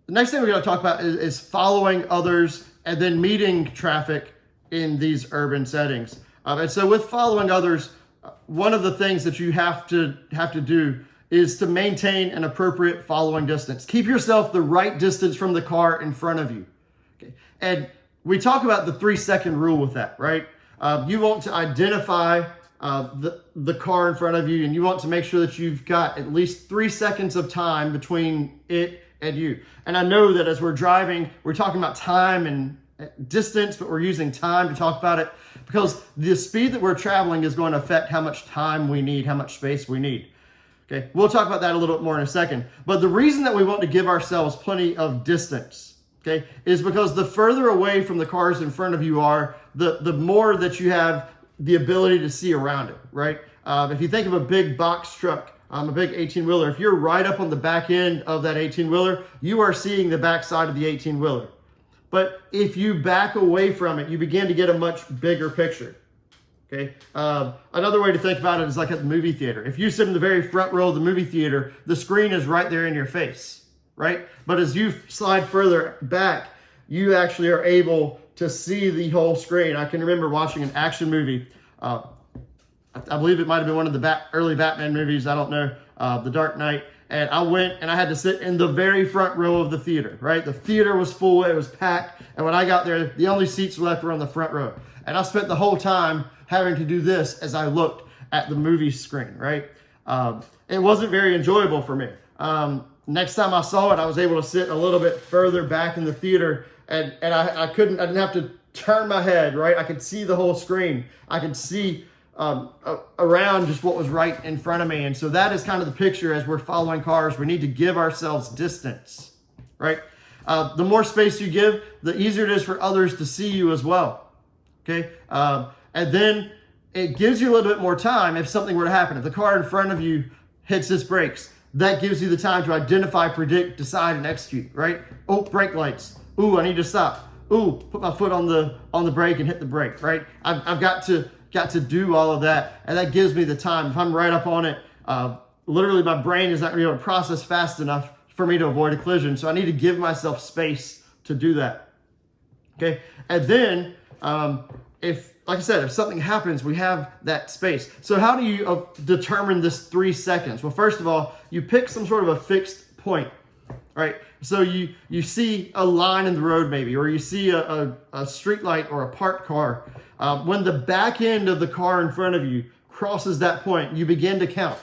The next thing we're going to talk about is following others and then meeting traffic in these urban settings. And so with following others, one of the things that you have to do is to maintain an appropriate following distance. Keep yourself the right distance from the car in front of you. Okay. And we talk about the 3-second rule with that, right? You want to identify the car in front of you, and you want to make sure that you've got at least 3 seconds of time between it and you. And I know that as we're driving, we're talking about time and distance, but we're using time to talk about it because the speed that we're traveling is going to affect how much time we need, how much space we need. Okay, we'll talk about that a little bit more in a second. But the reason that we want to give ourselves plenty of distance, okay, is because the further away from the cars in front of you are, the more that you have the ability to see around it, right? If you think of a big box truck, a big 18-wheeler, if you're right up on the back end of that 18-wheeler, you are seeing the back side of the 18-wheeler. But if you back away from it, you begin to get a much bigger picture. Okay. Another way to think about it is like at the movie theater. If you sit in the very front row of the movie theater, the screen is right there in your face, right? But as you slide further back, you actually are able to see the whole screen. I can remember watching an action movie. I believe it might have been one of the early Batman movies. I don't know, The Dark Knight. And I went and I had to sit in the very front row of the theater, right? The theater was full, it was packed. And when I got there, the only seats left were on the front row. And I spent the whole time having to do this as I looked at the movie screen, right? It wasn't very enjoyable for me. Next time I saw it, I was able to sit a little bit further back in the theater and I didn't have to turn my head, right? I could see the whole screen. I could see around just what was right in front of me. And so that is kind of the picture as we're following cars. We need to give ourselves distance, right? The more space you give, the easier it is for others to see you as well, okay? And then it gives you a little bit more time if something were to happen. If the car in front of you hits its brakes, that gives you the time to identify, predict, decide, and execute, right? Oh, brake lights. Ooh, I need to stop. Ooh, put my foot on the brake and hit the brake, right? I've got to do all of that, and that gives me the time. If I'm right up on it, literally my brain is not going to be able to process fast enough for me to avoid a collision, so I need to give myself space to do that, okay? And then, like I said, if something happens, we have that space. So how do you determine this 3 seconds? Well, first of all, you pick some sort of a fixed point, right? So you see a line in the road maybe, or you see a street light or a parked car. When the back end of the car in front of you crosses that point, you begin to count.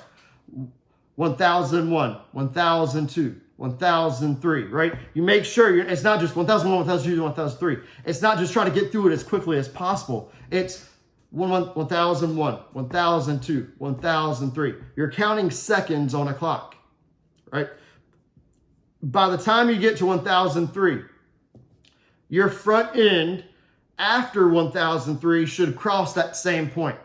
1001, 1002, 1003, right? You make sure it's not just 1001, 1002, 1003. It's not just trying to get through it as quickly as possible. It's 1001, 1002, 1003. You're counting seconds on a clock, right? By the time you get to 1003, your front end after 1003 should cross that same point,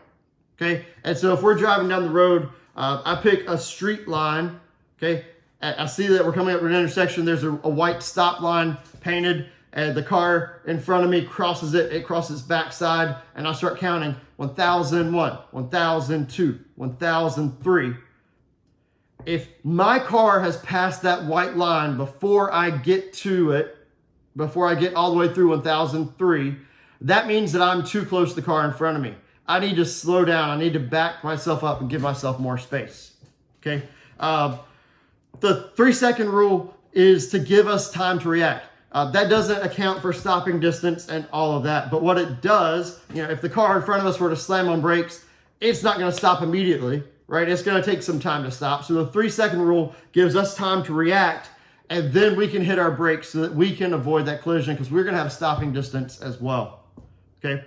okay? And so if we're driving down the road, I pick a street line, okay? I see that we're coming up with an intersection. There's a white stop line painted, and the car in front of me crosses it. It crosses backside, and I start counting 1001, 1002, 1003. If my car has passed that white line before I get to it, before I get all the way through 1003, that means that I'm too close to the car in front of me. I need to slow down. I need to back myself up and give myself more space, okay? The 3-second rule is to give us time to react. That doesn't account for stopping distance and all of that. But what it does, if the car in front of us were to slam on brakes, it's not going to stop immediately, right? It's going to take some time to stop. So the 3-second rule gives us time to react, and then we can hit our brakes so that we can avoid that collision because we're going to have stopping distance as well, okay?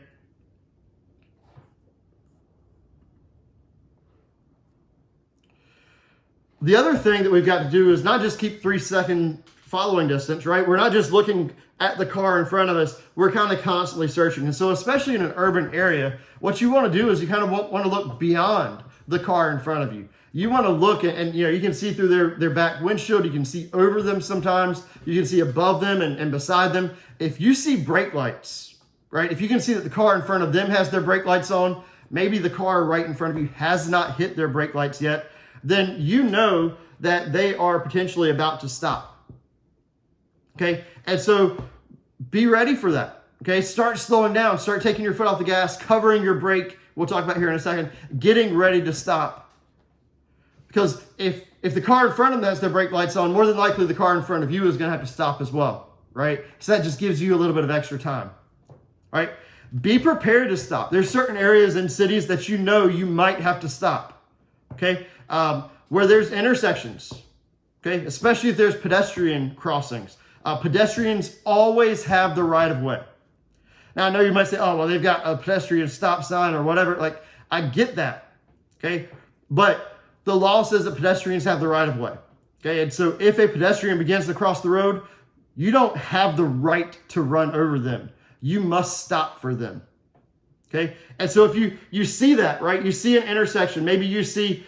The other thing that we've got to do is not just keep 3-second following distance, right? We're not just looking at the car in front of us. We're kind of constantly searching. And so especially in an urban area, what you want to do is you kind of want to look beyond the car in front of you. You want to look at, and you can see through their back windshield. You can see over them sometimes. You can see above them and beside them. If you see brake lights, right? If you can see that the car in front of them has their brake lights on, maybe the car right in front of you has not hit their brake lights yet, then you know that they are potentially about to stop. Okay, and so be ready for that. Okay, start slowing down, start taking your foot off the gas, covering your brake. We'll talk about here in a second, getting ready to stop. Because if the car in front of them has their brake lights on, more than likely the car in front of you is going to have to stop as well, right? So that just gives you a little bit of extra time, right? Be prepared to stop. There's certain areas in cities that you know you might have to stop, okay? Where there's intersections, okay? Especially if there's pedestrian crossings. Pedestrians always have the right of way. Now, I know you might say, oh, well, they've got a pedestrian stop sign or whatever. Like, I get that, okay? But the law says that pedestrians have the right of way, okay? And so if a pedestrian begins to cross the road, you don't have the right to run over them. You must stop for them, okay? And so if you see that, right? You see an intersection, maybe you see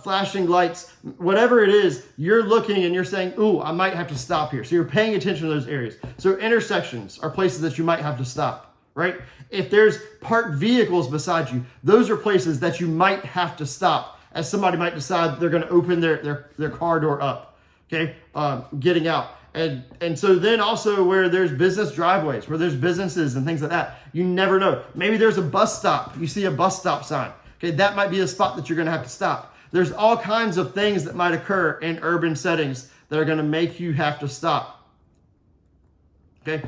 flashing lights, whatever it is, you're looking and you're saying, ooh, I might have to stop here. So you're paying attention to those areas. So intersections are places that you might have to stop, right? If there's parked vehicles beside you, those are places that you might have to stop, as somebody might decide they're going to open their car door up, okay, getting out. And so then also where there's business driveways, where there's businesses and things like that, you never know. Maybe there's a bus stop. You see a bus stop sign. Okay, that might be a spot that you're going to have to stop. There's all kinds of things that might occur in urban settings that are going to make you have to stop. Okay,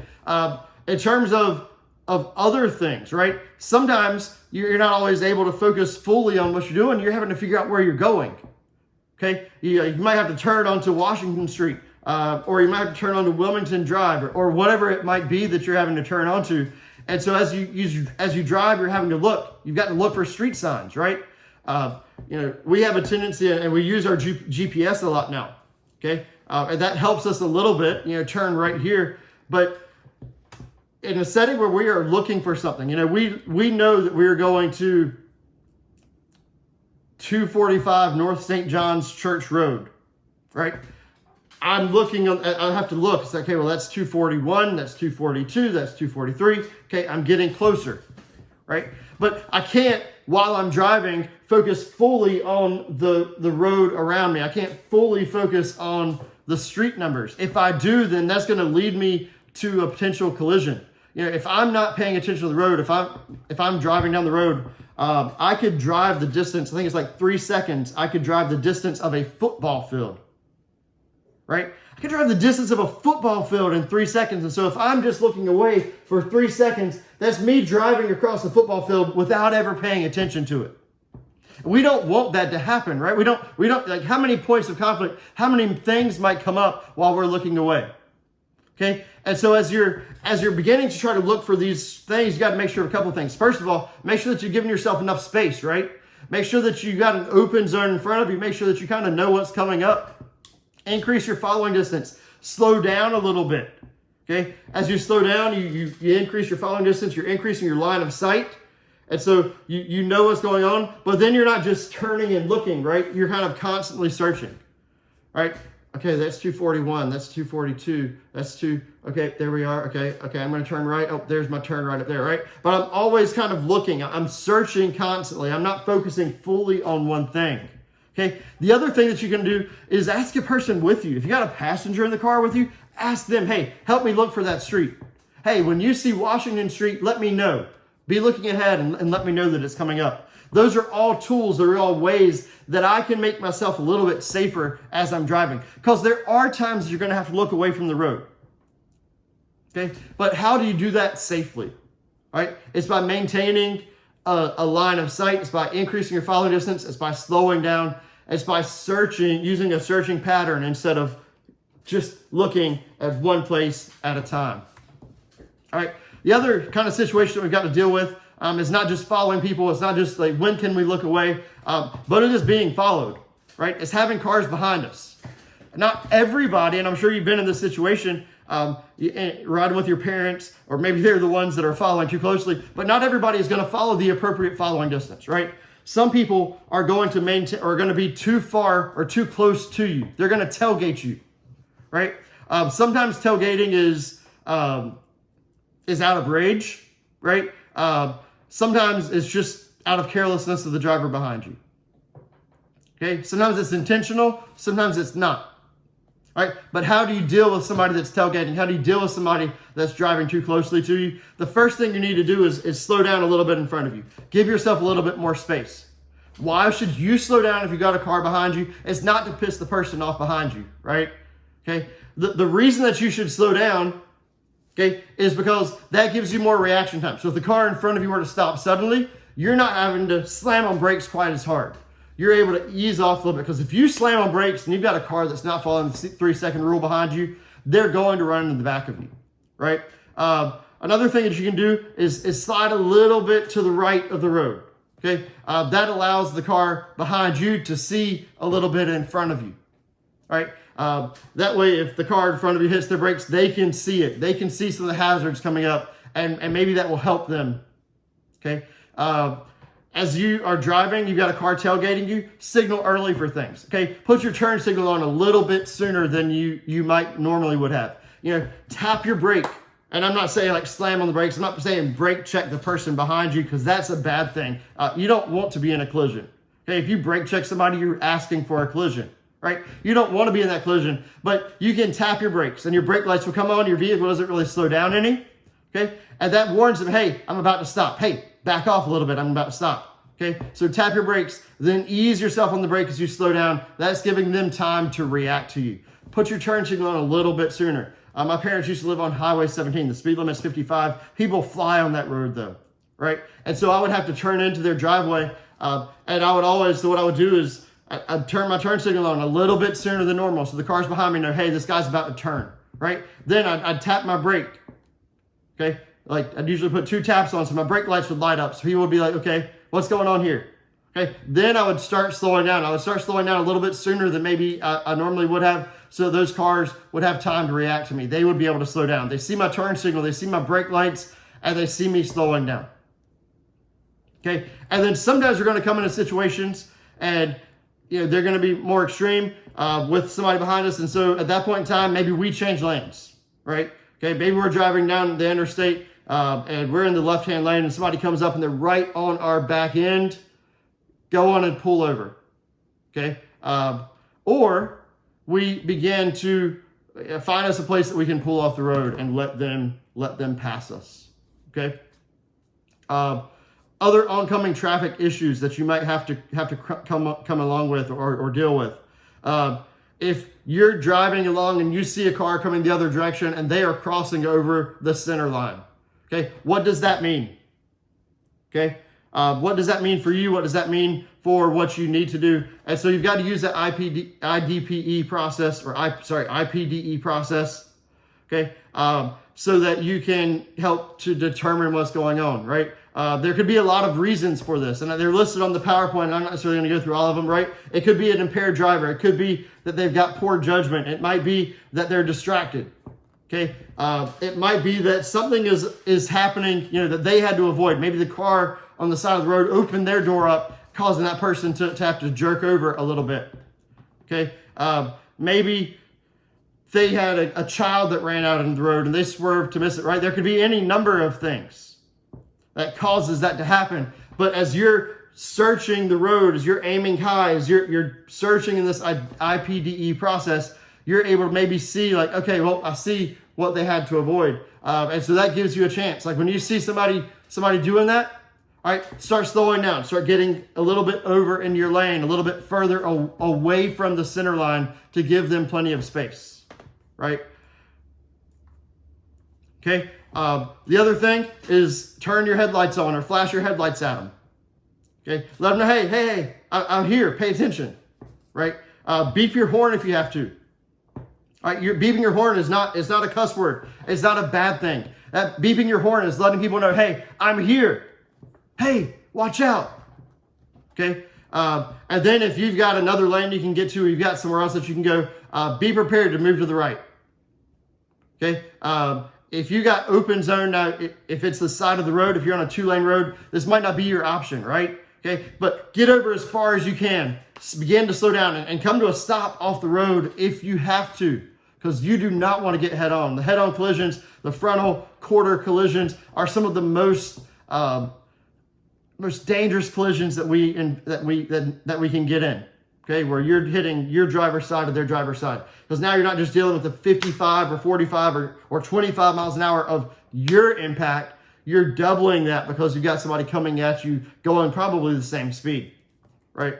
in terms of other things, right? Sometimes you're not always able to focus fully on what you're doing. You're having to figure out where you're going. Okay, you might have to turn onto Washington Street, or you might have to turn onto Wilmington Drive, or whatever it might be that you're having to turn onto. And so as you drive, you're having to look. You've got to look for street signs, right? We have a tendency, and we use our GPS a lot now. Okay, and that helps us a little bit. Turn right here, but in a setting where we are looking for something, we know that we're going to 245 North St. John's Church Road, right? I'm looking, I have to look. It's like, okay, well, that's 241, that's 242, that's 243. Okay, I'm getting closer, right? But I can't, while I'm driving, focus fully on the road around me. I can't fully focus on the street numbers. If I do, then that's going to lead me to a potential collision. If I'm not paying attention to the road, if I'm driving down the road, I could drive the distance. I think it's like 3 seconds. I could drive the distance of a football field. Right? I can drive the distance of a football field in 3 seconds. And so if I'm just looking away for 3 seconds, that's me driving across the football field without ever paying attention to it. We don't want that to happen, right? We don't like, how many points of conflict, how many things might come up while we're looking away? Okay? And so as you're beginning to try to look for these things, you got to make sure of a couple of things. First of all, make sure that you're giving yourself enough space, right? Make sure that you got an open zone in front of you. Make sure that you kind of know what's coming up. Increase your following distance. Slow down a little bit. Okay? As you slow down, you increase your following distance. You're increasing your line of sight. And so you know what's going on. But then you're not just turning and looking, right? You're kind of constantly searching. Right? Okay, that's 241. That's 242. That's 2. Okay, there we are. Okay, I'm going to turn right. Oh, there's my turn right up there, right? But I'm always kind of looking. I'm searching constantly. I'm not focusing fully on one thing. Okay, the other thing that you can do is ask a person with you. If you got a passenger in the car with you, ask them, hey, help me look for that street. Hey, when you see Washington Street, let me know. Be looking ahead and let me know that it's coming up. Those are all tools. They're all ways that I can make myself a little bit safer as I'm driving. Because there are times you're going to have to look away from the road. Okay, but how do you do that safely? All right, it's by maintaining a line of sight. It's by increasing your following distance. It's by slowing down. It's by searching, using a searching pattern instead of just looking at one place at a time. All right. The other kind of situation that we've got to deal with is not just following people. It's not just like, when can we look away? But it is being followed, right? It's having cars behind us. Not everybody, and I'm sure you've been in this situation, riding with your parents, or maybe they're the ones that are following too closely, but not everybody is going to follow the appropriate following distance, right? Some people are going to be too far or too close to you. They're going to tailgate you, right? Sometimes tailgating is out of rage, right? Sometimes it's just out of carelessness of the driver behind you. Okay, sometimes it's intentional, sometimes it's not. Right? But how do you deal with somebody that's tailgating? How do you deal with somebody that's driving too closely to you? The first thing you need to do is slow down a little bit in front of you. Give yourself a little bit more space. Why should you slow down if you got a car behind you? It's not to piss the person off behind you, right? Okay. The reason that you should slow down, okay, is because that gives you more reaction time. So if the car in front of you were to stop suddenly, you're not having to slam on brakes quite as hard. You're able to ease off a little bit, because if you slam on brakes and you've got a car that's not following the 3-second rule behind you, they're going to run into the back of you, right? Another thing that you can do is slide a little bit to the right of the road, okay? That allows the car behind you to see a little bit in front of you, right? That way, if the car in front of you hits their brakes, they can see it. They can see some of the hazards coming up, and maybe that will help them, okay? As you are driving, you've got a car tailgating you, signal early for things, okay? Put your turn signal on a little bit sooner than you might normally would have. You know, tap your brake. And I'm not saying like slam on the brakes. I'm not saying brake check the person behind you, because that's a bad thing. You don't want to be in a collision, okay? If you brake check somebody, you're asking for a collision, right? You don't want to be in that collision, but you can tap your brakes and your brake lights will come on. Your vehicle doesn't really slow down any, okay? And that warns them, hey, I'm about to stop. Hey, back off a little bit. I'm about to stop. Okay, so tap your brakes, then ease yourself on the brake as you slow down. That's giving them time to react to you. Put your turn signal on a little bit sooner. My parents used to live on Highway 17. The speed limit's 55. People fly on that road though, right? And so I would have to turn into their driveway, and I would always, so what I would do is I'd turn my turn signal on a little bit sooner than normal, so the cars behind me know, hey, this guy's about to turn, right? Then I'd tap my brake, okay? Like I'd usually put 2 taps on so my brake lights would light up. So he would be like, okay, what's going on here? Okay, then I would start slowing down. I would start slowing down a little bit sooner than maybe I normally would have, so those cars would have time to react to me. They would be able to slow down. They see my turn signal, they see my brake lights, and they see me slowing down. Okay, and then sometimes we're going to come into situations and they're going to be more extreme with somebody behind us, and so at that point in time, maybe we change lanes, right? Okay, maybe we're driving down the interstate and we're in the left-hand lane and somebody comes up and they're right on our back end. Go on and pull over, okay? Or we begin to find us a place that we can pull off the road and let them pass us, okay? Other oncoming traffic issues that you might have to come along with or deal with. If you're driving along and you see a car coming the other direction and they are crossing over the center line, okay? What does that mean? Okay? What does that mean for you? What does that mean for what you need to do? And so you've got to use that IDPE process, or IPDE process, okay? So that you can help to determine what's going on, right? There could be a lot of reasons for this, and they're listed on the PowerPoint. I'm not necessarily going to go through all of them, right? It could be an impaired driver. It could be that they've got poor judgment. It might be that they're distracted, okay? It might be that something is happening, that they had to avoid. Maybe the car on the side of the road opened their door up, causing that person to have to jerk over a little bit, okay? Maybe they had a child that ran out into the road and they swerved to miss it, right? There could be any number of things that causes that to happen. But as you're searching the road, as you're aiming high, as you're searching in this IPDE process, you're able to maybe see like, okay, well, I see what they had to avoid. And so that gives you a chance. Like when you see somebody doing that, all right, start slowing down. Start getting a little bit over into your lane, a little bit further away from the center line to give them plenty of space, right? Okay. The other thing is turn your headlights on or flash your headlights at them. Okay. Let them know, hey, I'm here. Pay attention, right? Beep your horn if you have to. All right. You're beeping your horn is not a cuss word. It's not a bad thing. That beeping your horn is letting people know, hey, I'm here. Hey, watch out. Okay. And then if you've got another lane you can get to, or you've got somewhere else that you can go, be prepared to move to the right. Okay. If you got open zone now, if it's the side of the road, if you're on a 2-lane road, this might not be your option, right? Okay. But get over as far as you can. Begin to slow down and come to a stop off the road if you have to, because you do not want to get head on. The head-on collisions, the frontal quarter collisions are some of the most dangerous collisions that we can get in. okay, where you're hitting your driver's side of their driver's side. Because now you're not just dealing with the 55 or 45 or 25 miles an hour of your impact, you're doubling that because you've got somebody coming at you going probably the same speed, right?